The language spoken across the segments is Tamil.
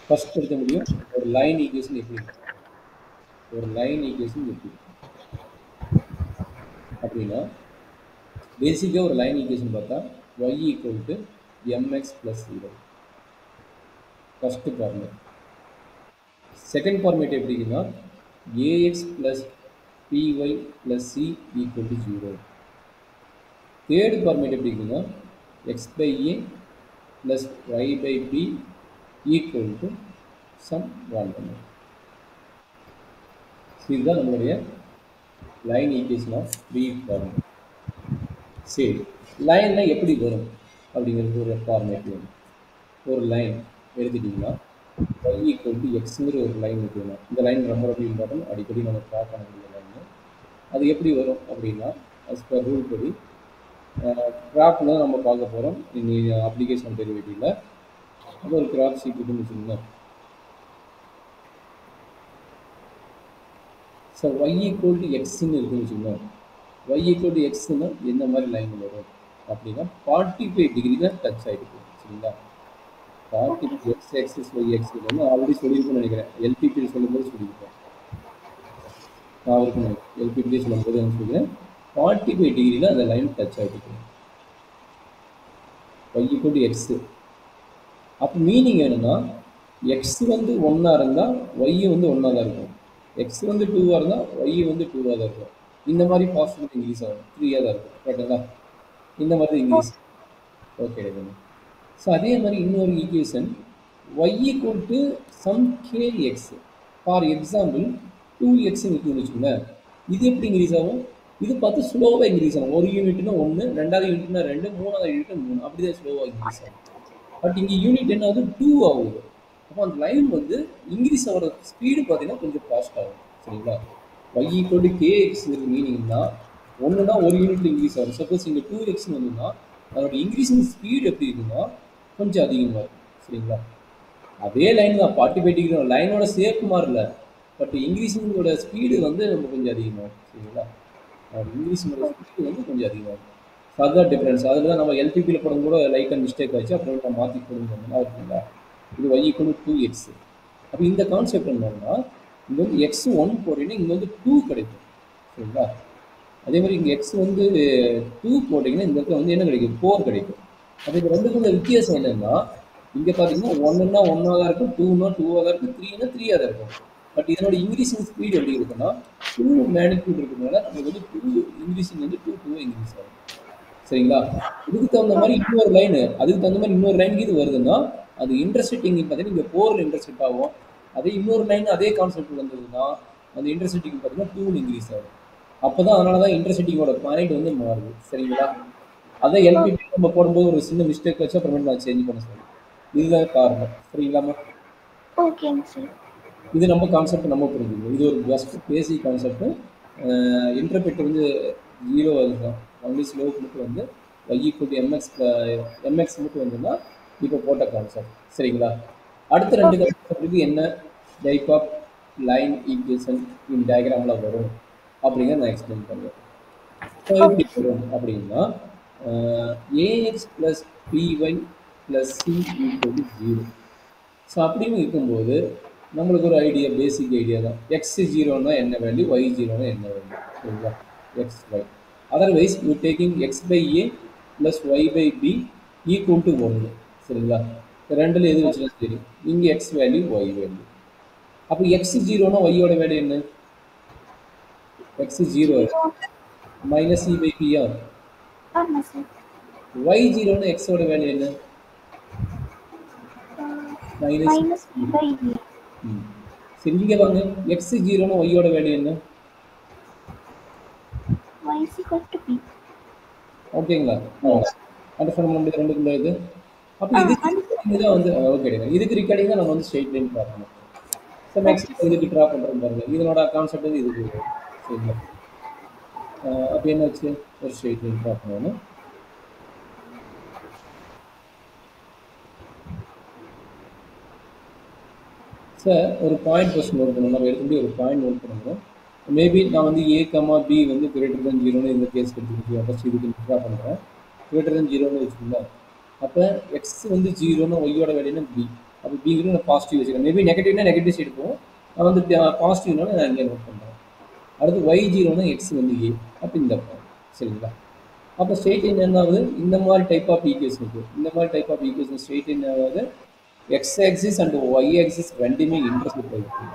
ஃபர்ஸ்ட் எடுக்க முடியும் ஒரு லைன் ஈக்குவேஷன் எப்படி இருக்கும் ஒரு லைன் ஈக்குவேஷன் எப்படி இருக்கும் அப்படின்னா பேசிக்காக ஒரு லைன் ஈக்குவேஷன் பார்த்தா y equal to mx plus 0 first format second format எப்படி இருக்குன்னா ax plus py plus c equal to 0 third format எப்படி இருக்குன்னா x by a plus y by b equal to some random. இதுதான் நம்மளுடைய line equation of three format. சரி, லைனில் எப்படி வரும் அப்படிங்கிறது ஒரு ஃபார்மேட் வரும். ஒரு லைன் எடுத்துட்டிங்கன்னா y ஈக்குவல் டு எக்ஸுங்கிற ஒரு லைன் இருக்குதுன்னா இந்த லைன் ரொம்ப ரொம்ப இம்பார்ட்டன்ட், அடிக்கடி நம்ம ட்ரா பண்ணக்கூடிய லைன். அது எப்படி வரும் அப்படின்னா அஸ் பர் ரூல் படி கிராஃப்ல தான் நம்ம பார்க்க போகிறோம் இன்னைக்கு அப்ளிகேஷன் டெரிவேட்டிவ்ல. அது ஒரு கிராஃப் ஷீட் இருக்குன்னு வச்சுக்கோங்க. ஸோ y ஈக்குவல் டு எக்ஸ்ன்னு இருக்குன்னு வச்சுக்கோங்க. y ஈக்குவல் டு எக்ஸ்ன்னா எந்த மாதிரி லைன் வரும் அப்படின்னா 45 டிகிரி தான் டச் ஆகிருக்கு. சரிங்களா? 45 எக்ஸ் எக்ஸஸ் ஒய் எக்ஸ் வந்து ஆல்ரெடி சொல்லியிருக்கேன்னு நினைக்கிறேன். எல்பிபி சொல்லும்போது சொல்லியிருக்கேன். நான் அவருக்கு எல்பிபி சொல்லும்போது என்ன சொல்லிக்கிறேன், 45 டிகிரியில் அந்த லைன் டச் ஆகிருக்கு. y equal to x. அப்போ மீனிங் என்னன்னா எக்ஸ் வந்து ஒன்றா இருந்தால் ஒய் வந்து ஒன்றா தான் இருக்கும், எக்ஸ் வந்து 2வாக இருந்தால் ஒய் வந்து 2வாக தான் இருக்கும். இந்த மாதிரி பாசிபிள் இன்க்ரீஸ் ஆகும், 3ஆக தான் இருக்கும். கரெக்டுங்களா? இந்த மாதிரி இன்க்ரீஸ். ஓகே. ஸோ அதே மாதிரி இன்னொரு equation y equal to some kx. For example 2x இருக்குன்னு வச்சுக்கோங்க. இது எப்படி இன்க்ரீஸ் ஆகும்? இது பார்த்து ஸ்லோவாக இன்க்ரீஸ் ஆகும். ஒரு யூனிட்னா 1, ரெண்டாவது யூனிட்னா 2, மூணாவது யூனிட்னா 3, அப்படிதான் ஸ்லோவாக இன்க்ரீஸ் ஆகும். பட் இங்கே யூனிட் என்ன ஆகுது? 2 ஆகுது. அப்போ அந்த லைன் வந்து இன்க்ரீஸ் ஆகிற ஸ்பீடு பார்த்தீங்கன்னா கொஞ்சம் ஃபாஸ்ட் ஆகும். சரிங்களா? y ஈக்குவல் டு kx மீனிங்னா ஒன்றுனா ஒரு யூனிட்ல இன்க்ரீஸ் ஆகும். சப்போஸ் இங்கே 2x வந்துன்னா அதோட இன்க்ரீஸிங் ஸ்பீடு எப்படி இருக்குன்னா கொஞ்சம் அதிகமாக இருக்கும். சரிங்களா? அதே லைன் தான் 45 டிகிரி லைனோட ஷேப் மாறல, பட் இன்க்ரீஸிங்கோட ஸ்பீடு வந்து நம்ம கொஞ்சம் அதிகமாக இருக்கும். சரிங்களா? இன்க்ரீஸிங்கோட ஸ்பீடு வந்து கொஞ்சம் அதிகமாக இருக்கும். ஸோ அதுதான் டிஃப்ரென்ஸ். அதில் தான் நம்ம எல்பிபியில் போடும் கூட லைட்டாக மிஸ்டேக் ஆச்சு, அப்புறம் நம்ம மாற்றி போடுங்க இருக்குங்களா. இது y ஈக்குவல் டு 2x. அப்போ இந்த கான்செப்ட் என்னன்னா இங்கே வந்து எக்ஸ் 1 போட்டிங்கன்னா இங்கே வந்து 2 கிடைக்கும். சரிங்களா? அதே மாதிரி இங்கே எக்ஸ் வந்து 2 போட்டிங்கன்னா இந்த இடத்துல வந்து என்ன கிடைக்கும்? 4 கிடைக்கும். அப்போ இது ரெண்டுக்குள்ள வித்தியாசம் என்னன்னா இங்கே பார்த்தீங்கன்னா 1ன்னா 1ஆக தான் இருக்கும், 2ன்னா 2ஆக தான் இருக்கும், 3ன்னா 3ஆக தான் இருக்கும். பட் இதனோட இன்க்ரீசிங் ஸ்பீடு எப்படி இருக்குன்னா 2 மேக்னிடியூட் இருக்கிறதுனால நமக்கு வந்து 2 இன்க்ரீசிங் வந்து 2 இன்க்ரீஸ் ஆகும். சரிங்களா? இதுக்கு தகுந்த மாதிரி இன்னொரு லைனு, அதுக்கு தகுந்த மாதிரி இன்னொரு லைனுக்கு இது வருதுன்னா அது இன்டர்செக்டிங் பார்த்தீங்கன்னா இங்கே 4 இன்டர்செக்ட் ஆகும். அதே இன்னொரு லைன் அதே கான்செப்ட் வந்ததுன்னா அந்த இன்டர்செக்டிங் பார்த்தீங்கன்னா 2 இன்க்ரீஸ் ஆகும். அப்போ தான் அதனால தான் இன்டர்செக்டிங்கோட பாயிண்ட் வந்து மாறுது. சரிங்களா? அதை எல்பிபி நம்ம போடும்போது ஒரு சின்ன மிஸ்டேக் வச்சு அப்புறமேட்டு நான் சேஞ்ச் பண்ண சொல்லுவேன். இதுதான் காரணம். சரிங்களாமா? ஓகேங்க சார். இது நம்ம கான்செப்ட் நம்ம புரிஞ்சுக்கணும். இது ஒரு ஜஸ்ட் பேசிக் கான்செப்ட். இன்டர்பிரட் வந்து 0 அதுதான். ஒன்லி ஸ்லோப் மட்டும் வந்து y ஈக்குவல் டு mx மட்டும் வந்துன்னா இப்போ போட்ட கான்செப்ட். சரிங்களா? அடுத்த ரெண்டு கான்செப்ட்டுக்கு என்ன type of line equation in டயக்ராமில் வரும் அப்படிங்கிறத நான் எக்ஸ்பிளைன் பண்ணுவேன். ஸோ எப்படி வரும் அப்படின்னா ax plus py plus c equal to 0. So அப்படின்னு இருக்கும்போது நம்மளுக்கு ஒரு ஐடியா, பேசிக் ஐடியா தான். எக்ஸ் 0னா என்ன வேல்யூ, ஒய் 0னா என்ன வேல்யூ. சரிங்களா? X y. Otherwise you taking x by a plus y by b equal to 1. சரிங்களா? ரெண்டில் எது வச்சுனா சரி. இங்கே எக்ஸ் வேல்யூ ஒய் வேல்யூ. அப்போ எக்ஸ் 0னா ஒய்யோட வேல்யூ என்ன? எக்ஸ் 0 மைனஸ் இ பை பியா. ஒய் 0னா எக்ஸோட வேல்யூ என்ன? Minus e by b. சரி, இங்கே வாங்க. எக்ஸ் 0னா ஒய்யோட வேல்யூ என்ன? ஓகேங்களா? அண்டர்ஸ்டாண்ட் பண்ண முடியாது ரெண்டுக்குள்ள இது. அப்போ இதுதான் வந்து ஓகே. இதுக்கு ரிகார்டிங் தான் நம்ம வந்து ஸ்ட்ரெயிட் லைன் பார்க்கணும். ஸோ நெக்ஸ்ட் இதுக்கு ட்ரா பண்ணுறோம் பாருங்க. இதனோட கான்செப்ட் வந்து இதுக்கு. சரிங்களா? அப்போ என்ன வச்சு ஒரு ஸ்ட்ரெயிட் லைன் ட்ரா பண்ணணும். சார் ஒரு பாயிண்ட் ஃபர்ஸ்ட் நோட் பண்ணணும். நம்ம எடுத்துகிட்டு ஒரு பாயிண்ட் நோட் பண்ணுறோம். மேபி நான் வந்து ஏ கமா பி வந்து கிரேட்டர் தென் 0ன்னு இந்த கேஸ் எடுத்துக்கிட்டு ஃபஸ்ட் இதுக்கு ட்ரா பண்ணுறேன். கிரேட்டர் தென் 0ன்னு வச்சுக்கோங்களா. அப்போ எக்ஸ் வந்து 0ன்னா ஒய்யோட வேல்யூனா பி. அப்போ பிங்கிறது நான் பாசிட்டிவ் வச்சுக்கிறேன். மேபி நெகட்டிவ்னா நெகட்டிவ் சைடு போகும். நான் வந்து பாசிட்டிவ்னால நான் இங்கே நோட் பண்ணுறேன். அடுத்து y0னா எக்ஸ் வந்து ஏ. அப்போ இந்த point. சரிங்களா? அப்போ ஸ்ட்ரெயிட் லைன் என்ன ஆகுது? இந்த மாதிரி டைப் ஆஃப் ஈக்குவேஷனுக்கு இந்த மாதிரி type of equation straight line ஆகுது x axis and y axis ரெண்டுமே இன்டர்செக்ட் ஆகிருக்கு.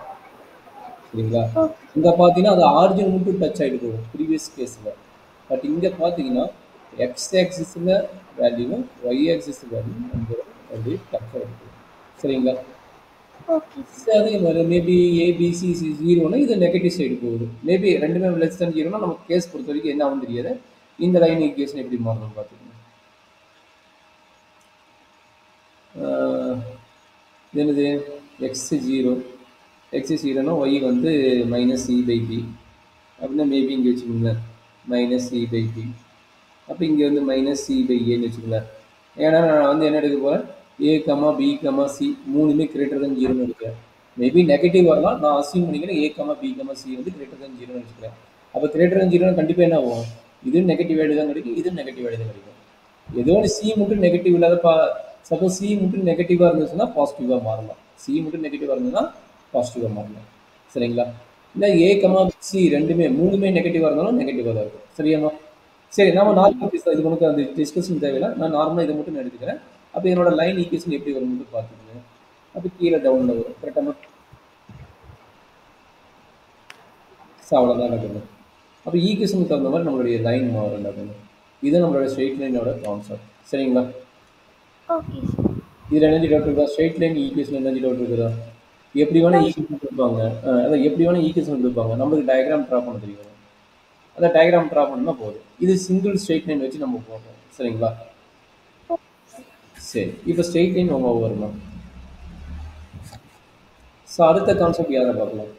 சரிங்களா? ஓகே. இங்கே பார்த்தீங்கன்னா அது ஆரிஜின் மட்டும் டச் ஆகிட்டு போகும் ப்ரீவியஸ் கேஸில். பட் இங்கே பார்த்தீங்கன்னா எக்ஸ் ஆக்சிஸில் வேல்யூவும் ஒய் ஆக்சிஸ் வேல்யூவும் நம்ம வந்து டச் ஆகிட்டு போகும். சரிங்களா? Okay sir. சரி, அதே மாதிரி மேபி ஏபிசி ஜீரோனா இது நெகட்டிவ் சைடு போகுது. மேபி ரெண்டுமே லெஸ் தேன் ஜீரோனா நமக்கு கேஸ் பொறுத்த வரைக்கும் என்ன ஆகும் தெரியாது. இந்த லைன் ஈக்குவேஷன் எப்படி மாறணும்னு பார்த்துக்கணும். என்னது எக்ஸ் ஜீரோ, எக்ஸ் ஜீரோனா ஒய் வந்து மைனஸ் இ பை பி அப்படின்னா மேபி இங்கே வச்சுக்கோங்களேன் மைனஸ் இ பை பி. அப்போ இங்கே வந்து மைனஸ் சி பை ஏன்னு வச்சுக்கோங்களேன். ஏன்னா நான் வந்து என்ன எடுக்க போகிறேன், ஏ கமா பி கமா சி மூணுமே கிரேட்டர் தன் ஜீரோன்னு எடுக்கிறேன். மேபி நெகட்டிவ் வரலாம், நான் அசியூம் பண்ணிக்கிறேன் ஏ கமா பி கமா சி வந்து கிரேட்டர் தன் ஜீரோன்னு வச்சுக்கிறேன். அப்போ கிரேட்டர் தன் ஜீரோன்னு கண்டிப்பாக என்ன ஆகும், இது நெகட்டிவ் வேல்யூ தான் கிடைக்கும், இது நெகட்டிவ் வேல்யூ தான் கிடைக்கும். ஏதோ ஒரு சி மட்டும் நெகட்டிவ் இல்லாத சப்போஸ் சி மட்டும் நெகட்டிவாக இருந்துச்சுன்னா பாசிட்டிவாக மாறலாம். சி மட்டும் நெகட்டிவாக இருந்ததுன்னா பாசிட்டிவாக மாறலாம். சரிங்களா? இல்லை ஏ கமா சி ரெண்டுமே மூணுமே நெகட்டிவாக இருந்தாலும் நெகட்டிவாக தான் இருக்கும். சரியாம்மா? சரி, நம்ம நார்மல் இது உனக்கு அந்த டிஸ்கஷன் தேவையில்லை, நான் நார்மலாக இதை மட்டும் நான் எடுத்துக்கிறேன். அப்போ என்னோட லைன் ஈக்குவேஷன் எப்படி வரும்னு பார்த்துக்கோங்க. அப்போ கீழே டவுனில் வரும் கரெக்டாக. ஸோ அவ்வளோதான் நடக்குது. அப்போ ஈக்குவேஷனுக்கு தகுந்த மாதிரி நம்மளுடைய லைன் மாறும் நடக்குது. இது நம்மளோட ஸ்ட்ரெயிட் லைனோட கான்செப்ட். சரிங்களா? Okay sir. இதில் எனர்ஜி டவுட் இருக்குதா? Straight line equation energy doubt இருக்குதா? எப்படி வேணால் ஈக்குவேஷன் கொடுப்பாங்க. அதான் எப்படி வேணால் ஈக்குவேஷன் கொடுப்பாங்க. நம்மளுக்கு டயக்ராம் ட்ரா பண்ண தெரியும். அந்த டயக்ராம் ட்ரா பண்ணால் போதும். இது சிங்கிள் ஸ்ட்ரெயிட் லைன் வச்சு நம்ம போடுறோம். சரிங்களா? சரி, இப்போ ஸ்ட்ரெயிட் லைன் நம்ம வருமா? ஸோ அடுத்த கான்செப்ட் யாரை பார்க்கலாம்?